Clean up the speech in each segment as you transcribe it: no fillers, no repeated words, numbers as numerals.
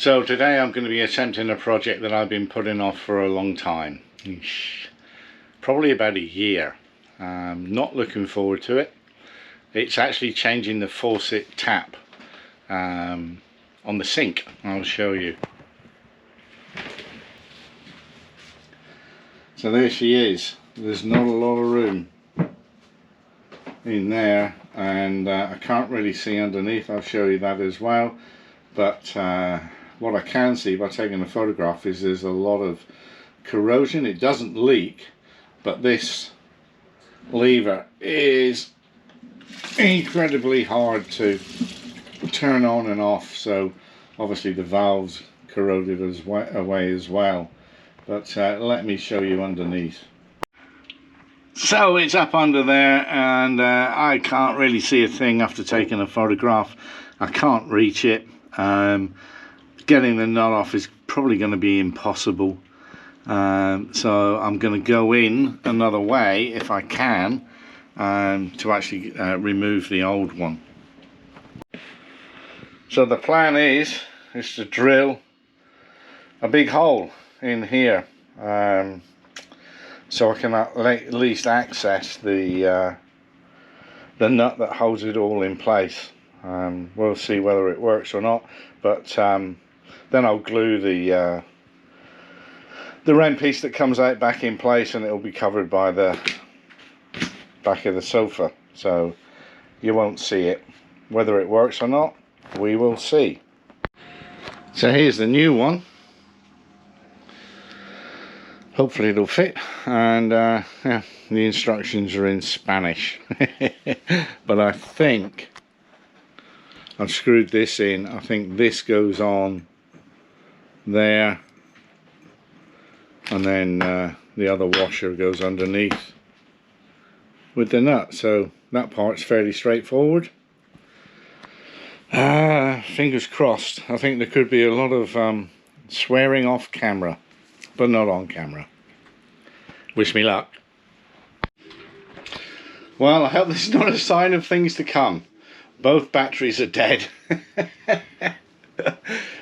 So today I'm going to be attempting a project that I've been putting off for a long time. Probably about a year. Not looking forward to it. It's actually changing the faucet tap on the sink. I'll show you. So there she is. There's not a lot of room in there, and I can't really see underneath. I'll show you that as well. But what I can see by taking a photograph is there's a lot of corrosion. It doesn't leak, but this lever is incredibly hard to turn on and off, so obviously the valve's corroded away as well. But let me show you underneath. So it's up under there, and I can't really see a thing after taking a photograph. I can't reach it. Getting the nut off is probably going to be impossible, so I'm going to go in another way if I can, to actually remove the old one. So the plan is to drill a big hole in here, so I can at least access the nut that holds it all in place. We'll see whether it works or not, but then I'll glue the REM piece that comes out back in place, and it'll be covered by the back of the sofa, so you won't see it. Whether it works or not, we will see. So here's the new one. Hopefully it'll fit, and yeah, the instructions are in Spanish. But I think I've screwed this in. I think this goes on there, and then the other washer goes underneath with the nut. So that part's fairly straightforward. Fingers crossed. I think there could be a lot of swearing off camera, but not on camera. Wish me luck. Well, I hope this is not a sign of things to come. Both batteries are dead.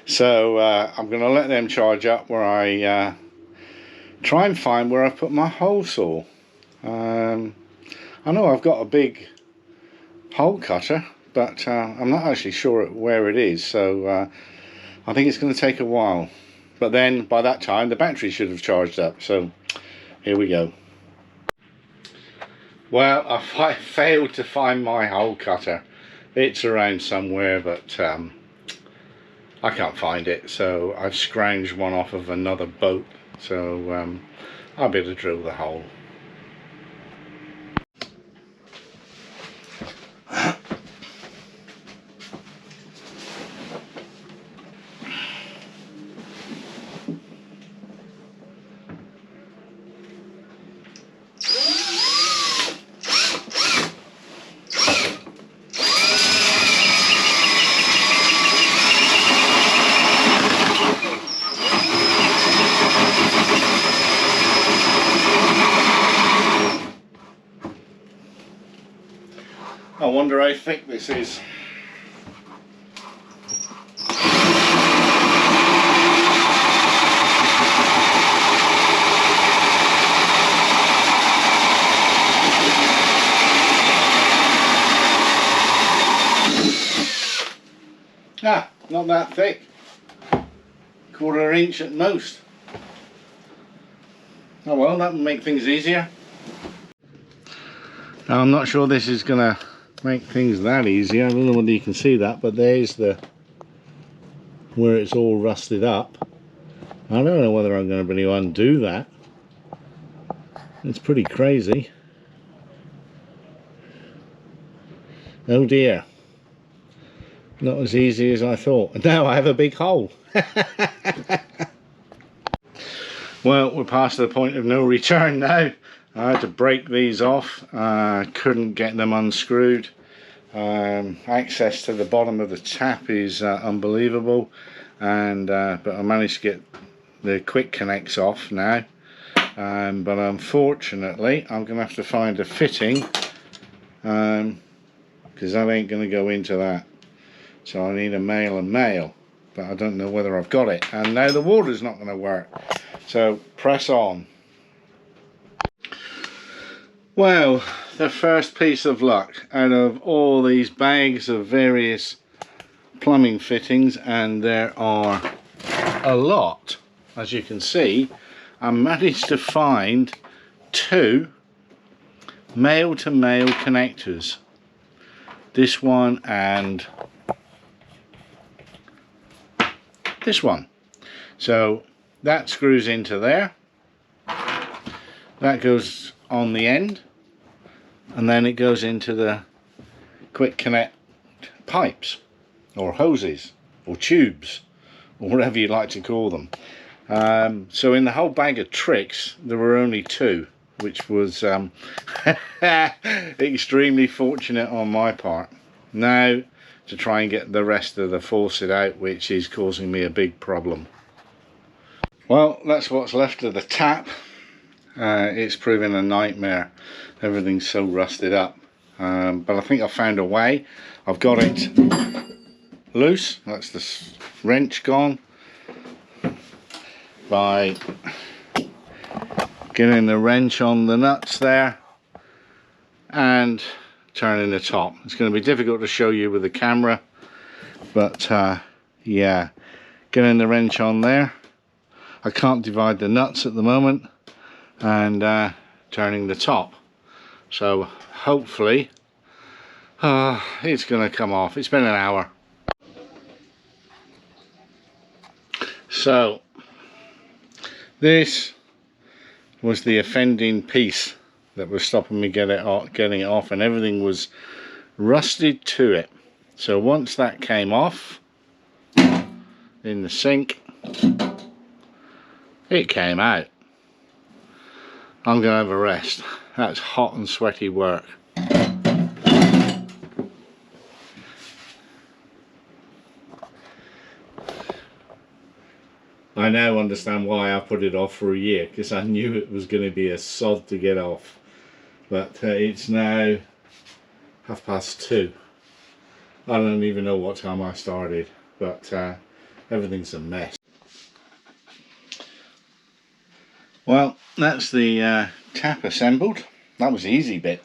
So I'm going to let them charge up where I try and find where I put my hole saw. I know I've got a big hole cutter, but I'm not actually sure where it is, so I think it's going to take a while. But then by that time the battery should have charged up, so here we go. Well, I failed to find my hole cutter. It's around somewhere, but I can't find it, so I've scrounged one off of another boat, so I'll be able to drill the hole. I wonder how thick this is. Not that thick. Quarter inch at most. Oh well, that will make things easier. Now, I'm not sure this is gonna make things that easy. I don't know whether you can see that, but there's where it's all rusted up. I don't know whether I'm going to be able to undo that. It's pretty crazy. Oh dear, not as easy as I thought. Now I have a big hole. Well, we're past the point of no return now. I had to break these off. Couldn't get them unscrewed. Access to the bottom of the tap is unbelievable, and but I managed to get the quick connects off now. But unfortunately I'm gonna have to find a fitting, because that ain't gonna go into that. So I need a male and male. but I don't know whether I've got it. And now the water's not going to work, so press on. Well, the first piece of luck out of all these bags of various plumbing fittings, and there are a lot, as you can see, I managed to find 2 male-to-male connectors. This one and this one. So that screws into there, that goes on the end, and then it goes into the quick connect pipes or hoses or tubes or whatever you like to call them. So in the whole bag of tricks there were only 2, which was extremely fortunate on my part. Now to try and get the rest of the faucet out, which is causing me a big problem. Well, that's what's left of the tap. It's proving a nightmare. Everything's so rusted up, but I think I found a way. I've got it loose. That's the wrench gone, by getting the wrench on the nuts there and turning the top. It's going to be difficult to show you with the camera, but yeah, getting the wrench on there. I can't divide the nuts at the moment, and turning the top. So hopefully it's going to come off. It's been an hour. So this was the offending piece that was stopping me getting it off, and everything was rusted to it. So once that came off in the sink, it came out. I'm gonna have a rest. That's hot and sweaty work. I now understand why I put it off for a year, because I knew it was going to be a sod to get off. But it's now 2:30. I don't even know what time I started, but everything's a mess. Well, that's the tap assembled. That was the easy bit.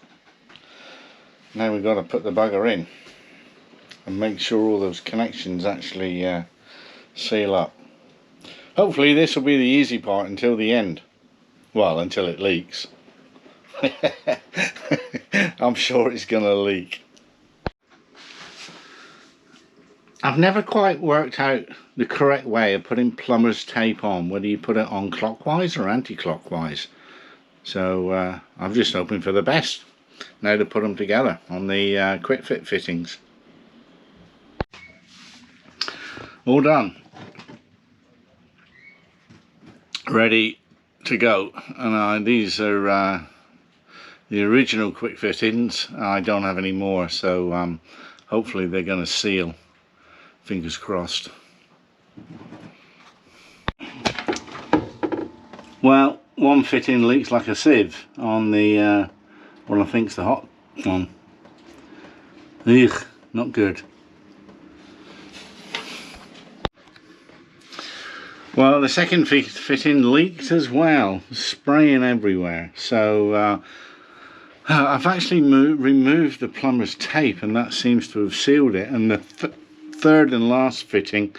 Now we've got to put the bugger in and make sure all those connections actually seal up. Hopefully this will be the easy part until the end. Well, until it leaks. I'm sure it's going to leak. I've never quite worked out the correct way of putting plumber's tape on, whether you put it on clockwise or anti-clockwise. So I'm just hoping for the best now to put them together on the quick fit fittings. All done. Ready to go, and these are the original quick fittings. I don't have any more, so hopefully they're going to seal. Fingers crossed. Well, one fitting leaks like a sieve on the what I think's the hot one. Ugh, not good. Well, the second fitting leaked as well, spraying everywhere. So I've actually removed the plumber's tape, and that seems to have sealed it. And the third and last fitting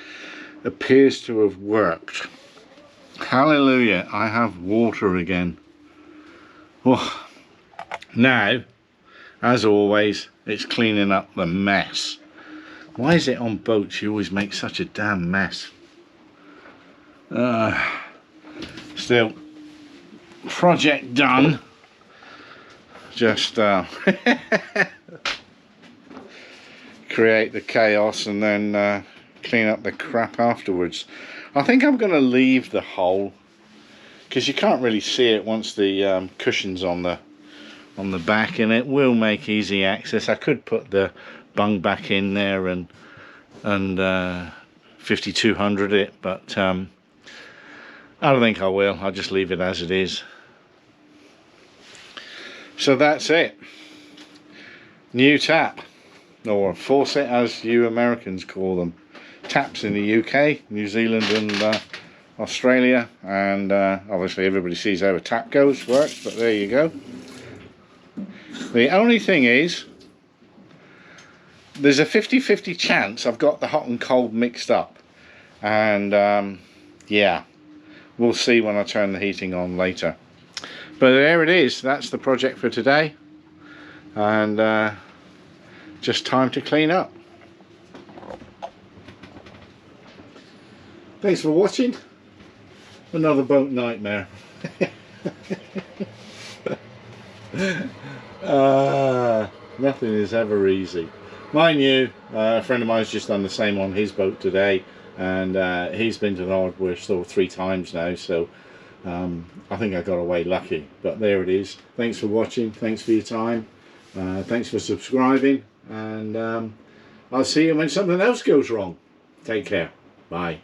appears to have worked. Hallelujah! I have water again. Oh. Now, as always, it's cleaning up the mess. Why is it on boats you always make such a damn mess? Still, project done. Just create the chaos and then clean up the crap afterwards. I think I'm going to leave the hole, because you can't really see it once the cushion's on the back, and it will make easy access. I could put the bung back in there and 5200 it, but I don't think I will. I'll just leave it as it is. So that's it. New tap, or faucet as you Americans call them. taps in the UK, New Zealand and Australia, and obviously everybody sees how a tap works, but there you go. The only thing is, there's a 50-50 chance I've got the hot and cold mixed up, and yeah, we'll see when I turn the heating on later. But there it is, that's the project for today, and just time to clean up. Thanks for watching. Another boat nightmare. Nothing is ever easy. Mind you, a friend of mine's just done the same on his boat today, and he's been to the hardware store 3 times now, so I think I got away lucky. But there it is. Thanks for watching, thanks for your time, thanks for subscribing, and I'll see you when something else goes wrong. Take care. Bye.